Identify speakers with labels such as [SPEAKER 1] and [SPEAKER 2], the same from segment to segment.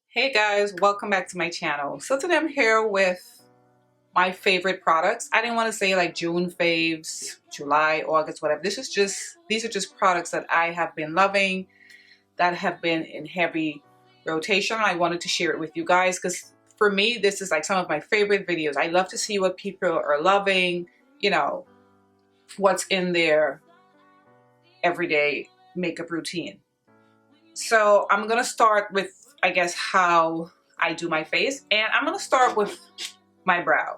[SPEAKER 1] Hey guys, welcome back to my channel. So today I'm here with my favorite products. I didn't want to say like June faves, July, August, whatever. These are just products that I have been loving, that have been in heavy rotation. I wanted to share it with you guys because for me, this is like some of my favorite videos. I love to see what people are loving, you know, what's in their everyday makeup routine. So I'm gonna start with, I guess, how I do my face, and I'm gonna start with my brow.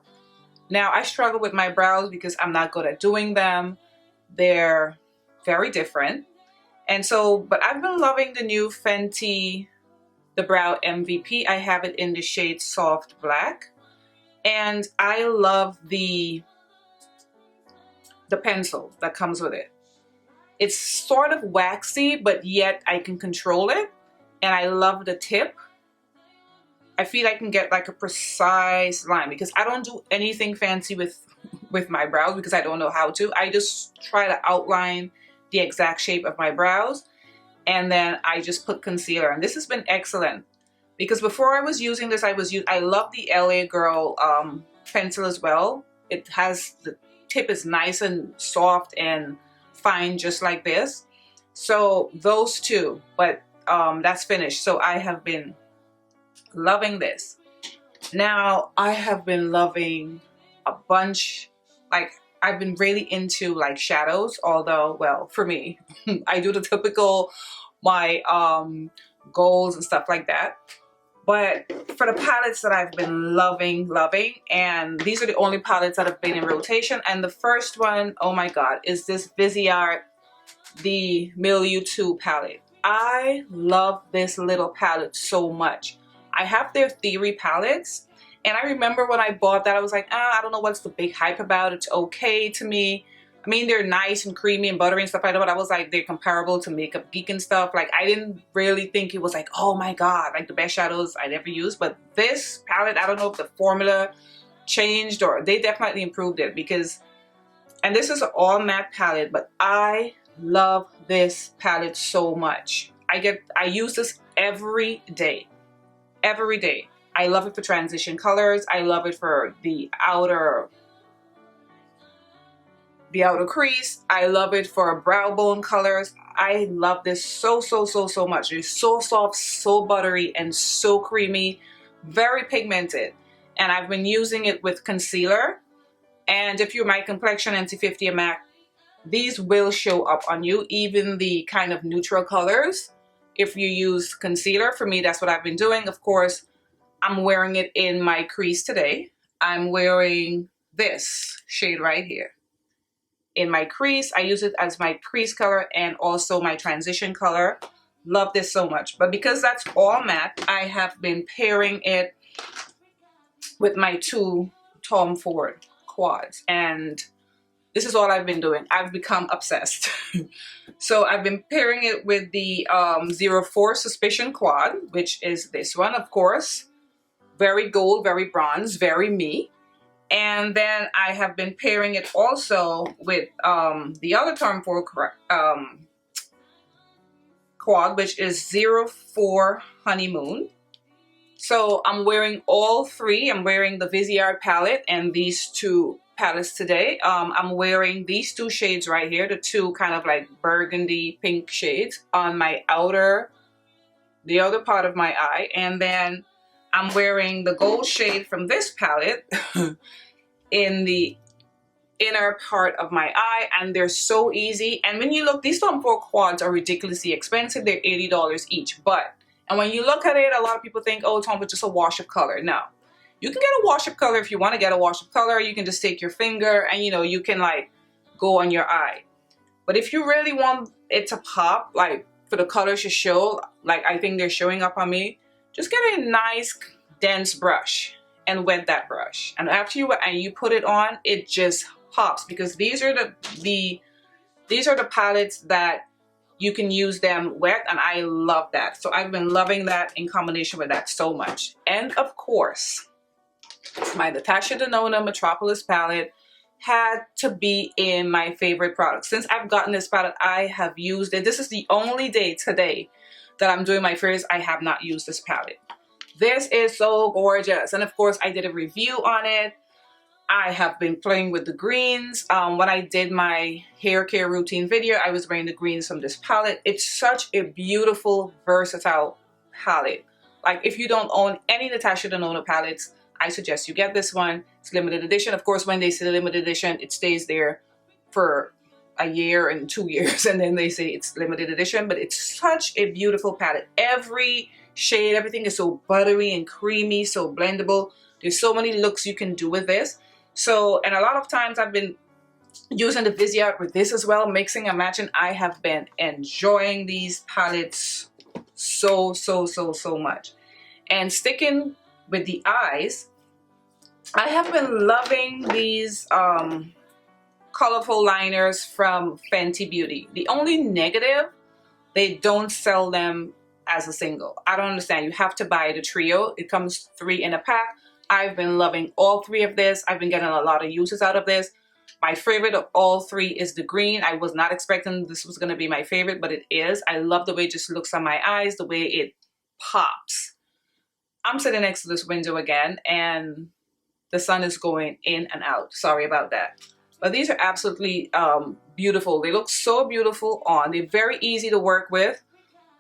[SPEAKER 1] Now I struggle with my brows because I'm not good at doing them. They're very different. And so, but I've been loving the new Fenty, the Brow MVP. I have it in the shade Soft Black. And I love the pencil that comes with it. It's sort of waxy, but yet I can control it. And I love the tip. I feel I can get like a precise line because I don't do anything fancy with my brows because I don't know how to. I just try to outline the exact shape of my brows, and then I just put concealer. And this has been excellent because before I was using this, I love the LA Girl pencil as well. It has, the tip is nice and soft and fine, just like this. So those two, but that's finished. So I have been loving this. Now I have been loving a bunch, like I've been really into like shadows, although, well, for me, I do the typical, my goals and stuff like that. But for the palettes that I've been loving, and these are the only palettes that have been in rotation. And the first one, oh my God, is this Viseart, the Milieu 2 palette. I love this little palette so much. I have their Theory palettes, and I remember when I bought that, I was like, I don't know what's the big hype about. It's okay to me. I mean, they're nice and creamy and buttery and stuff like that, but I was like, they're comparable to Makeup Geek and stuff. Like, I didn't really think it was like, oh my God, like the best shadows I'd ever used. But this palette, I don't know if the formula changed or they definitely improved it because, and this is an all matte palette, but I love this palette so much. I use this every day. Every day. I love it for transition colors. I love it for the outer crease. I love it for brow bone colors. I love this so much. It's so soft, so buttery, and so creamy, very pigmented. And I've been using it with concealer. And if you're my complexion NC50 MAC, these will show up on you, even the kind of neutral colors. If you use concealer, for me, that's what I've been doing. Of course, I'm wearing it in my crease today. I'm wearing this shade right here in my crease. I use it as my crease color and also my transition color. Love this so much. But because that's all matte, I have been pairing it with my two Tom Ford quads. And this is all I've been doing. I've become obsessed. So I've been pairing it with the 04 Suspicion Quad, which is this one, of course. Very gold, very bronze, very me. And then I have been pairing it also with the other Tom Ford quad, which is 04 Honeymoon. So I'm wearing all three. I'm wearing the Viseart palette and these two palettes today. I'm wearing these two shades right here, the two kind of like burgundy pink shades on my the other part of my eye. And then I'm wearing the gold shade from this palette in the inner part of my eye, and they're so easy. And when you look, these Tom Ford quads are ridiculously expensive. They're $80 each, and when you look at it, a lot of people think, oh, Tom, it's just a wash of color. No. You can get a wash of color if you want to get a wash of color. You can just take your finger and, you know, you can like go on your eye. But if you really want it to pop, like for the colors to show, like I think they're showing up on me, just get a nice dense brush and wet that brush. And after you put it on, it just pops because these are the palettes that you can use them wet, and I love that. So I've been loving that in combination with that so much. And of course, my Natasha Denona Metropolis palette had to be in my favorite product. Since I've gotten this palette, I have used it. This is the only day today that I'm doing my favorites. I have not used this palette. This is so gorgeous. And of course, I did a review on it. I have been playing with the greens. When I did my hair care routine video, I was wearing the greens from this palette. It's such a beautiful, versatile palette. Like, if you don't own any Natasha Denona palettes, I suggest you get this one. It's limited edition. Of course, when they say limited edition, it stays there for a year and 2 years, and then they say it's limited edition. But it's such a beautiful palette. Every shade, everything is so buttery and creamy, so blendable. There's so many looks you can do with this. So, and a lot of times I've been using the Viseart with this as well, mixing and matching. I have been enjoying these palettes so much. And sticking with the eyes, I have been loving these colorful liners from Fenty Beauty. The only negative, they don't sell them as a single. I don't understand. You have to buy the trio. It comes 3 in a pack. I've been loving all 3 of this. I've been getting a lot of uses out of this. My favorite of all 3 is the green. I was not expecting this was going to be my favorite, but it is. I love the way it just looks on my eyes, the way it pops. I'm sitting next to this window again, and the sun is going in and out. Sorry about that. But these are absolutely beautiful. They look so beautiful on. They're very easy to work with.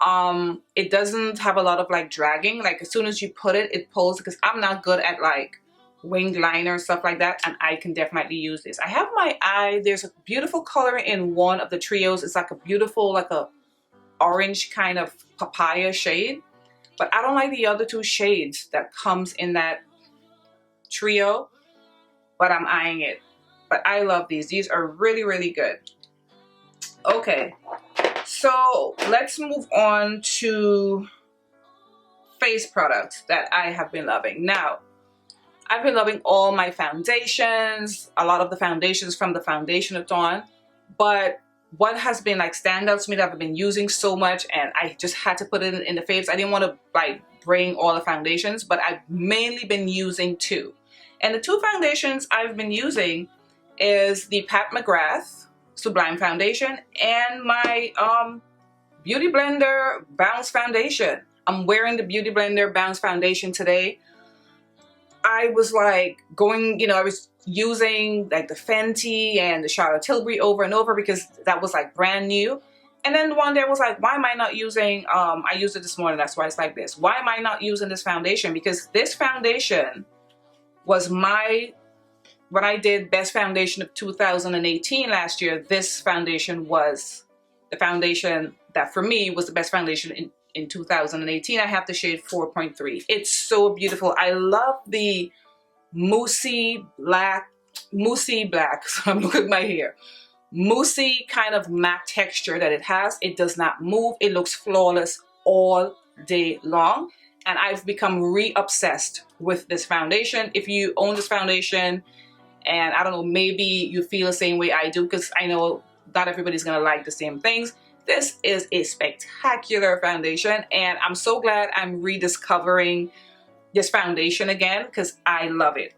[SPEAKER 1] It doesn't have a lot of like dragging. Like, as soon as you put it, it pulls, because I'm not good at like wing liner and stuff like that, and I can definitely use this. I have my eye, there's a beautiful color in one of the trios. It's like a beautiful, like a orange kind of papaya shade, but I don't like the other 2 shades that comes in that trio, but I'm eyeing it. But I love these. These are really good. Okay, so let's move on to face products that I have been loving. Now, I've been loving all my foundations, a lot of the foundations from the Foundation-a-thon, but what has been like standouts to me that I've been using so much, and I just had to put it in the faves. I didn't want to like bring all the foundations, but I've mainly been using 2. And the 2 foundations I've been using is the Pat McGrath Sublime Foundation and my Beauty Blender Bounce Foundation. I'm wearing the Beauty Blender Bounce Foundation today. I was like going, you know, I was using like the Fenty and the Charlotte Tilbury over and over because that was like brand new. And then one day I was like, why am I not using, I used it this morning, that's why it's like this. Why am I not using this foundation? Because this foundation was when I did Best Foundation of 2018 last year, this foundation was the foundation that for me was the best foundation in 2018. I have the shade 4.3. It's so beautiful. I love the moussey black, so I'm looking at my hair. Moussey kind of matte texture that it has. It does not move. It looks flawless all day long. And I've become re-obsessed with this foundation. If you own this foundation, and I don't know, maybe you feel the same way I do, because I know not everybody's gonna like the same things. This is a spectacular foundation, and I'm so glad I'm rediscovering this foundation again because I love it.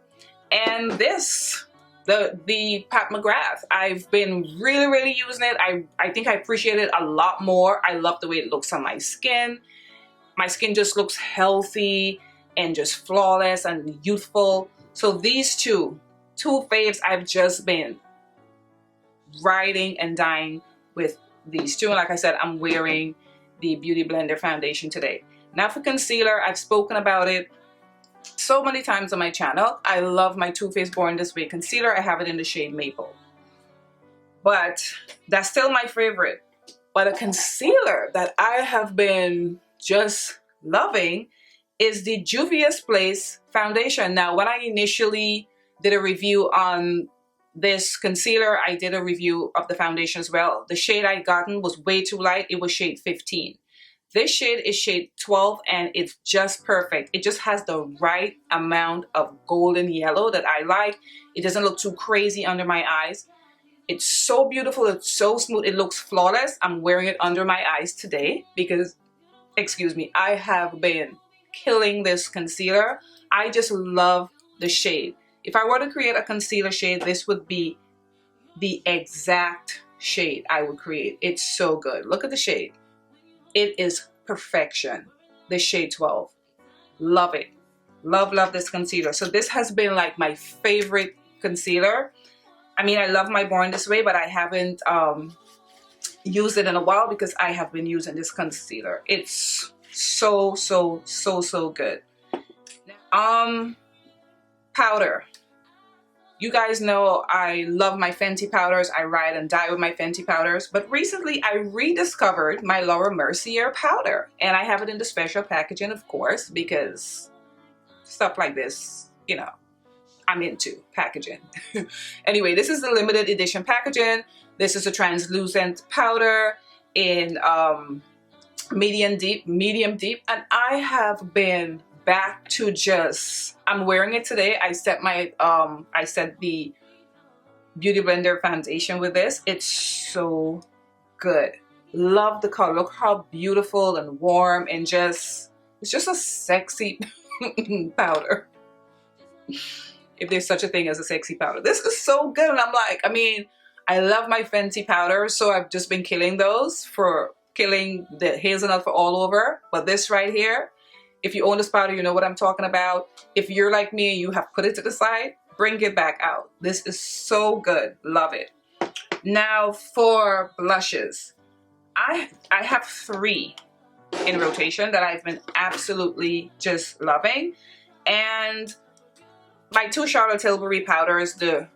[SPEAKER 1] And this, the Pat McGrath, I've been really using it. I think I appreciate it a lot more. I love the way it looks on my skin. My skin just looks healthy and just flawless and youthful. So these two faves, I've just been riding and dying with these 2. And like I said, I'm wearing the Beauty Blender foundation today. Now for concealer, I've spoken about it so many times on my channel. I love my Too Faced Born This Way concealer. I have it in the shade Maple. But that's still my favorite. But a concealer that I have been just loving is the Juvias Place foundation. Now, when I initially did a review on this concealer, I did a review of the foundation as well. The shade I gotten was way too light. It was shade 15. This shade is shade 12, and it's just perfect. It just has the right amount of golden yellow that I like. It doesn't look too crazy under my eyes. It's so beautiful. It's so smooth. It looks flawless. I'm wearing it under my eyes today because, excuse me, I have been killing this concealer. I just love the shade. If I were to create a concealer shade, this would be the exact shade I would create. It's so good. Look at the shade. It is perfection. The shade 12. Love it. Love, love this concealer. So this has been like my favorite concealer. I mean, I love my Born This Way, but I haven't used it in a while because I have been using this concealer. It's so, so, so, so good. Powder. You guys know I love my Fenty powders. I ride and die with my Fenty powders. But recently I rediscovered my Laura Mercier powder. And I have it in the special packaging, of course, because stuff like this, you know, I'm into packaging. Anyway, this is the limited edition packaging. This is a translucent powder in medium deep. And I have been back to just, I'm wearing it today. I set my I set the Beauty Blender foundation with this. It's so good. Love the color. Look how beautiful and warm and just, it's just a sexy powder. If there's such a thing as a sexy powder. This is so good. And I'm like, I mean, I love my Fenty powders, so I've just been killing those for killing the hazelnut for all over. But this right here, if you own this powder, you know what I'm talking about. If you're like me and you have put it to the side, bring it back out. This is so good. Love it. Now for blushes. I have 3 in rotation that I've been absolutely just loving. And my 2 Charlotte Tilbury powders, the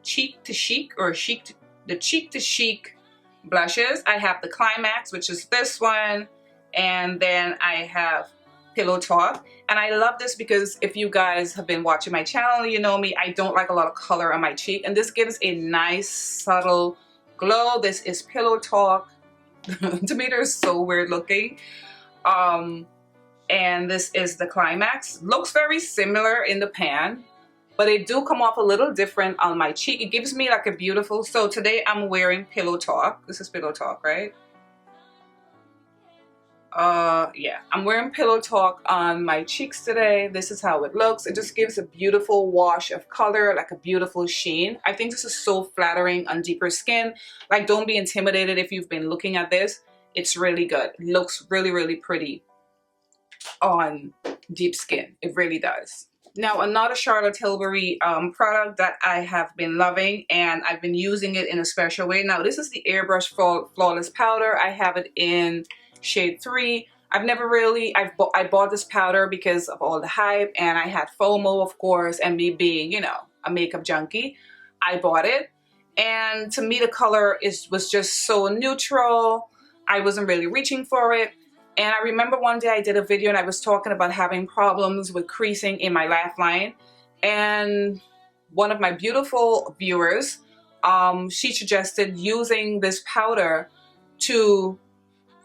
[SPEAKER 1] Cheek to Chic or the Cheek to Chic blushes. I have the Climax, which is this one. And then I have Pillow Talk. And I love this because if you guys have been watching my channel, you know me, I don't like a lot of color on my cheek. And this gives a nice, subtle glow. This is Pillow Talk. To me, they're so weird looking. And this is the Climax. Looks very similar in the pan, but they do come off a little different on my cheek. It gives me like a beautiful, so today I'm wearing Pillow Talk. This is Pillow Talk, right? Yeah, I'm wearing Pillow Talk on my cheeks today. This is how it looks. It just gives a beautiful wash of color, like a beautiful sheen. I think this is so flattering on deeper skin. Like, don't be intimidated if you've been looking at this. It's really good. It looks really, really pretty on deep skin. It really does. Now, another Charlotte Tilbury product that I have been loving, and I've been using it in a special way. Now, this is the Airbrush Flawless Powder. I have it in shade 3. I've never really, I bought this powder because of all the hype, and I had FOMO, of course, and me being, you know, a makeup junkie. I bought it, and to me the color was just so neutral. I wasn't really reaching for it. And I remember one day I did a video and I was talking about having problems with creasing in my laugh line. And one of my beautiful viewers, she suggested using this powder to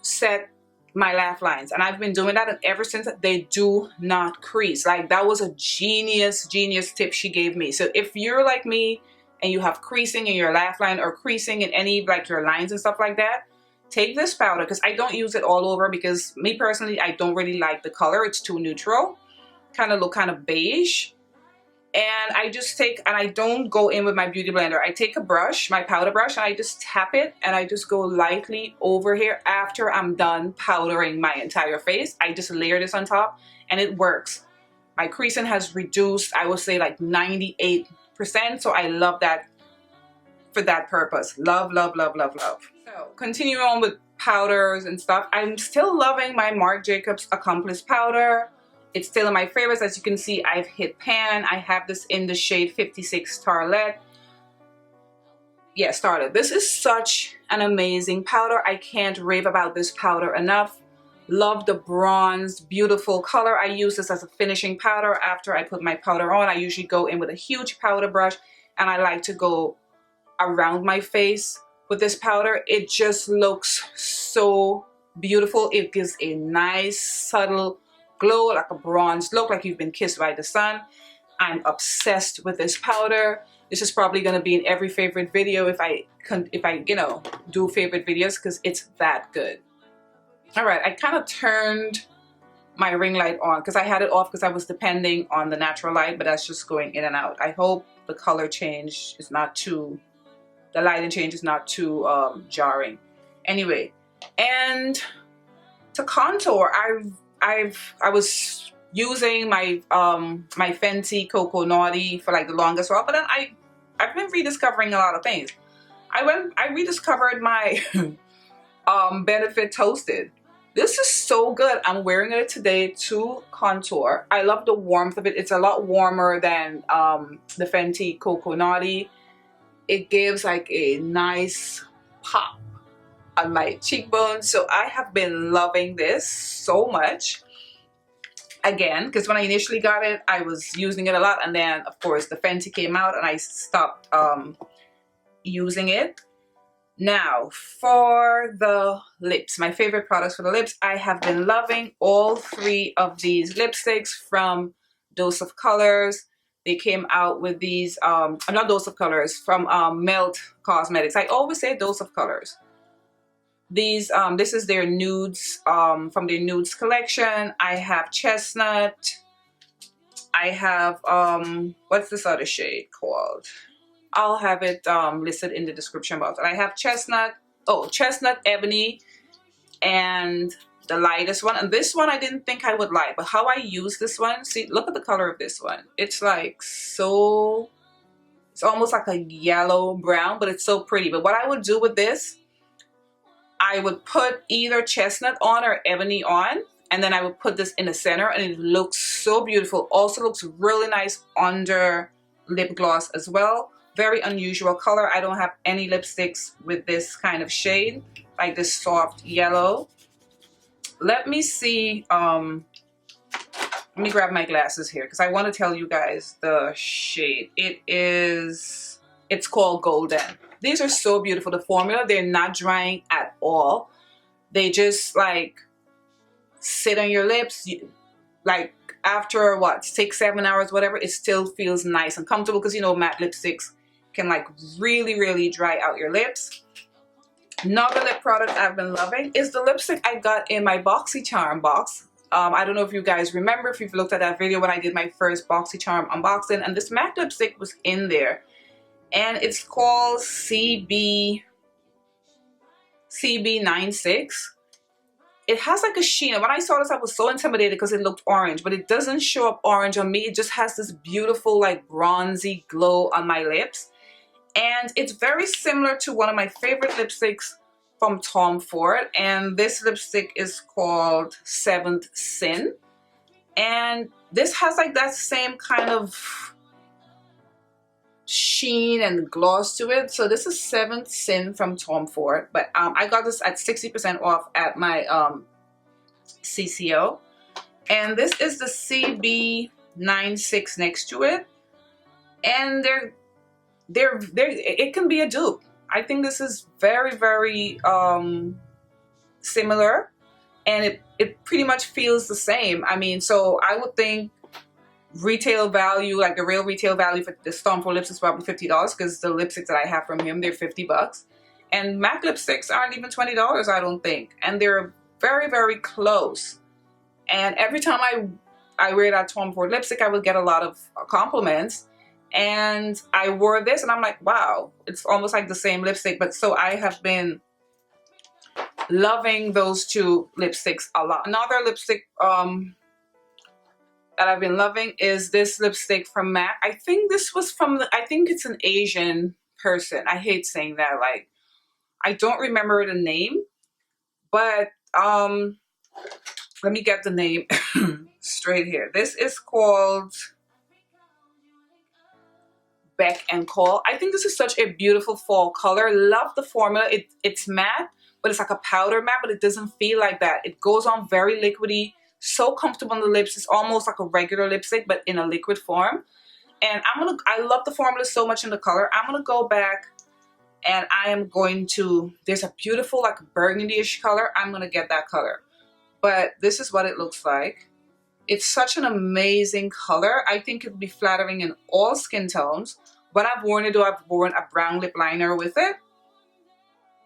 [SPEAKER 1] set my laugh lines. And I've been doing that, and ever since, they do not crease. Like, that was a genius tip she gave me. So if you're like me and you have creasing in your laugh line or creasing in any, like, your lines and stuff like that, take this powder, because I don't use it all over because me personally, I don't really like the color. It's too neutral, kind of look kind of beige. And I just take, and I don't go in with my Beauty Blender. I take a brush, my powder brush, and I just tap it, and I just go lightly over here after I'm done powdering my entire face. I just layer this on top, and it works. My creasing has reduced, I would say, like 98%. So I love that for that purpose. Love, love, love, love, love. So continue on with powders and stuff. I'm still loving my Marc Jacobs Accomplice powder. It's still in my favorites. As you can see, I've hit pan. I have this in the shade 56 Starlet. Yeah, Starlet. This is such an amazing powder. I can't rave about this powder enough. Love the bronze, beautiful color. I use this as a finishing powder after I put my powder on. I usually go in with a huge powder brush, and I like to go around my face with this powder. It just looks so beautiful. It gives a nice, subtle glow, like a bronze look, like you've been kissed by the sun. I'm obsessed with this powder. This is probably going to be in every favorite video if I you know, do favorite videos, because it's that good. All right, I kind of turned my ring light on because I had it off because I was depending on the natural light, but that's just going in and out. I hope the color change is not too, the lighting change is not too jarring. Anyway, and to contour, I I was using my my Fenty Cocoa Naughty for like the longest while, but then I've been rediscovering a lot of things. I rediscovered my Benefit Toasted. This is so good. I'm wearing it today to contour. I love the warmth of it. It's a lot warmer than the Fenty Cocoa Naughty. It gives like a nice pop on my cheekbones. So I have been loving this so much. Again, because when I initially got it, I was using it a lot, and then of course the Fenty came out and I stopped using it. Now for the lips, my favorite products for the lips, I have been loving all three of these lipsticks from Dose of Colors. They came out with these, not Dose of Colors, from Melt Cosmetics. I always say Dose of Colors. These, this is their nudes, from their nudes collection. I have Chestnut. I have, what's this other shade called? I'll have it listed in the description box. And I have Chestnut, Chestnut, Ebony, and the lightest one. And this one I didn't think I would like, but how I use this one, see, look at the color of this one. It's like so, it's almost like a yellow brown, but it's so pretty. But what I would do with this, I would put either Chestnut on or Ebony on, and then I would put this in the center, and it looks so beautiful. Also looks really nice under lip gloss as well. Very unusual color. I don't have any lipsticks with this kind of shade, like this soft yellow. Let me see, let me grab my glasses here because I want to tell you guys the shade. It's called Golden. These are so beautiful. The formula, they're not drying at all. They just like sit on your lips. Like after what, 6-7 hours, whatever, it still feels nice and comfortable because you know matte lipsticks can like really dry out your lips. Another lip product I've been loving is the lipstick I got in my BoxyCharm box. I don't know if you guys remember, if you've looked at that video when I did my first BoxyCharm unboxing, and this MAC lipstick was in there. And it's called CB96. It has like a sheen. And when I saw this, I was so intimidated because it looked orange, but it doesn't show up orange on me. It just has this beautiful like bronzy glow on my lips. And it's very similar to one of my favorite lipsticks from Tom Ford. And this lipstick is called Seventh Sin. And this has like that same kind of sheen and gloss to it. So this is Seventh Sin from Tom Ford, but I got this at 60% off at my CCO, and this is the CB96 next to it, and it can be a dupe. I think this is very similar, and it pretty much feels the same. I mean, so I would think retail value, like the real retail value for the Tom Ford lips is probably $50 because the lipsticks that I have from him, they're $50. And MAC lipsticks aren't even $20, I don't think. And they're very close. And every time I wear that Tom Ford lipstick, I would get a lot of compliments. And I wore this and I'm like, wow, it's almost like the same lipstick. But so I have been loving those two lipsticks a lot. Another lipstick that I've been loving is this lipstick from MAC. I think this was from, I think it's an Asian person. I hate saying that, like, I don't remember the name, but let me get the name straight here. This is called Beck And Call. I think this is such a beautiful fall color. Love the formula. It's matte, but it's like a powder matte, but it doesn't feel like that. It goes on very liquidy. So comfortable on the lips. It's almost like a regular lipstick, but in a liquid form. And I love the formula so much in the color. I'm gonna go back and I am going to, there's a beautiful like burgundy-ish color. I'm gonna get that color. But this is what it looks like. It's such an amazing color. I think it would be flattering in all skin tones. When I've worn it, though, I've worn a brown lip liner with it.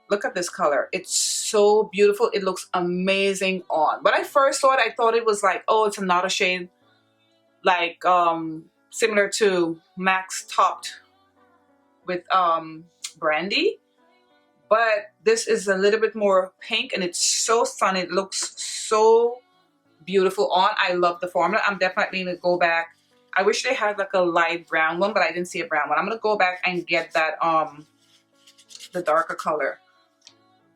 [SPEAKER 1] Look at this color. It's so beautiful. It looks amazing on. When I first saw it, I thought it was like, oh, it's another shade like similar to MAC's Topped with Brandy. But this is a little bit more pink and it's so sunny. It looks so beautiful on. I love the formula. I'm definitely going to go back. I wish they had like a light brown one, but I didn't see a brown one. I'm going to go back and get that, the darker color.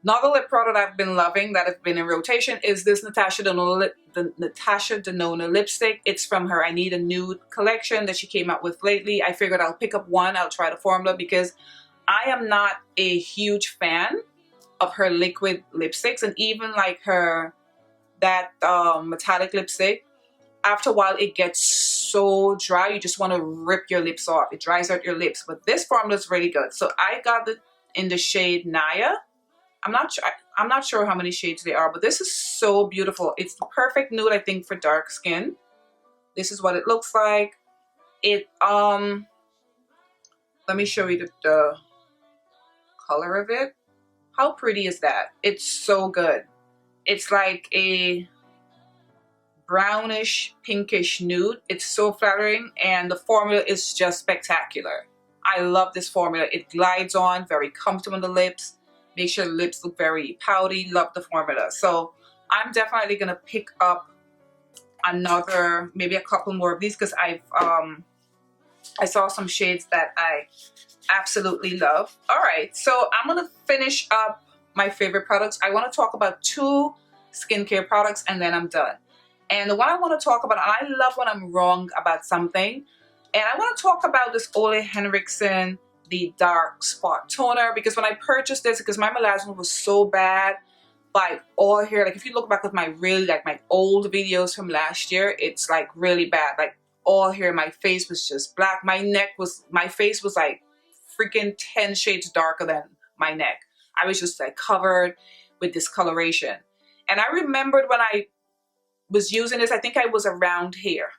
[SPEAKER 1] Another lip product I've been loving that have been in rotation is this Natasha Denona lipstick. It's from her I Need a Nude collection that she came out with lately. I figured I'll pick up one. I'll try the formula because I am not a huge fan of her liquid lipsticks, and even like that metallic lipstick. After a while, it gets so dry, you just want to rip your lips off. It dries out your lips. But this formula is really good. So I got it in the shade Naya. I'm not sure how many shades they are, but this is so beautiful. It's the perfect nude, I think, for dark skin. This is what it looks like. It let me show you the color of it. How pretty is that? It's so good. It's like a brownish pinkish nude. It's so flattering, and the formula is just spectacular. I love this formula. It glides on very comfortable on the lips, makes your lips look very pouty. Love the formula. So I'm definitely gonna pick up another, maybe a couple more of these, because I saw some shades that I absolutely love. All right, so I'm gonna finish up my favorite products. I want to talk about 2 skincare products and then I'm done. And the one I want to talk about, I love when I'm wrong about something, and I want to talk about this Ole Henrikson, the dark spot toner, because when I purchased this, because my melasma was so bad, like all here, like if you look back at my my old videos from last year, it's like really bad. Like all here, my face was just black. My face was like freaking 10 shades darker than my neck. I was just like covered with discoloration. And I remembered when I was using this, I think I was around here,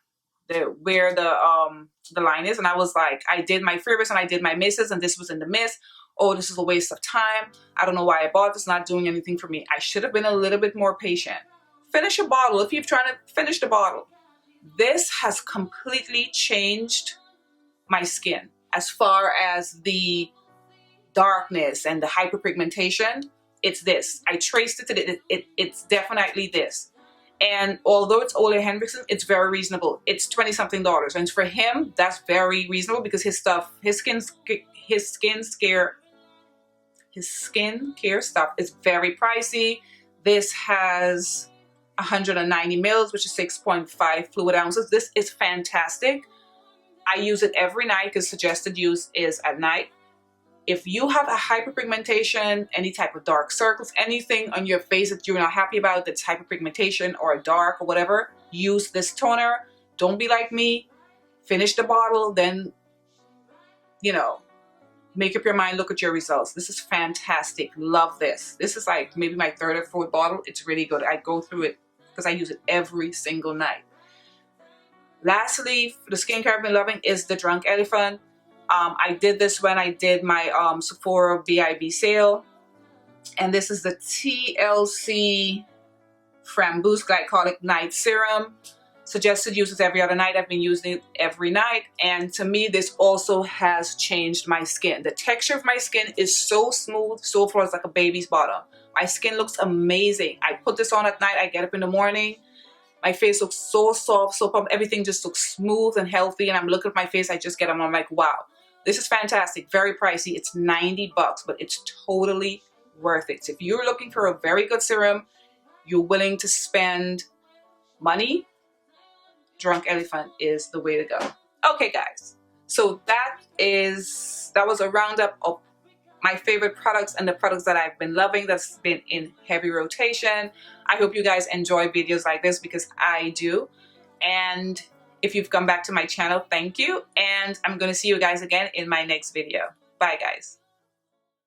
[SPEAKER 1] where the line is, and I was like, I did my favorites and I did my misses, and this was in the miss. Oh, this is a waste of time. I don't know why I bought this. Not doing anything for me. I should have been a little bit more patient. Finish a bottle if you're trying to finish the bottle. This has completely changed my skin as far as the darkness and the hyperpigmentation. It's this. I traced it to it's definitely this. And although it's Ole Henrikson, it's very reasonable. It's $20-something, and for him, that's very reasonable because his skincare stuff is very pricey. This has 190 mils, which is 6.5 fluid ounces. This is fantastic. I use it every night because suggested use is at night. If you have a hyperpigmentation, any type of dark circles, anything on your face that you're not happy about that's hyperpigmentation or dark or whatever, use this toner. Don't be like me. Finish the bottle, then, you know, make up your mind, look at your results. This is fantastic. Love this. This is like maybe my 3rd or 4th bottle. It's really good. I go through it because I use it every single night. Lastly, the skincare I've been loving is the Drunk Elephant. I did this when I did my Sephora VIB sale. And this is the TLC Framboss Glycolic Night Serum. Suggested uses every other night. I've been using it every night. And to me, this also has changed my skin. The texture of my skin is so smooth, so flawless, like a baby's bottom. My skin looks amazing. I put this on at night. I get up in the morning. My face looks so soft, so plump. Everything just looks smooth and healthy. And I'm looking at my face. I just get them. I'm like, wow. This is fantastic. Very pricey. It's $90, but it's totally worth it. So if you're looking for a very good serum, you're willing to spend money, Drunk Elephant is the way to go. Okay, guys. So that was a roundup of my favorite products and the products that I've been loving that's been in heavy rotation. I hope you guys enjoy videos like this because I do. And if you've come back to my channel, thank you. And I'm going to see you guys again in my next video. Bye, guys.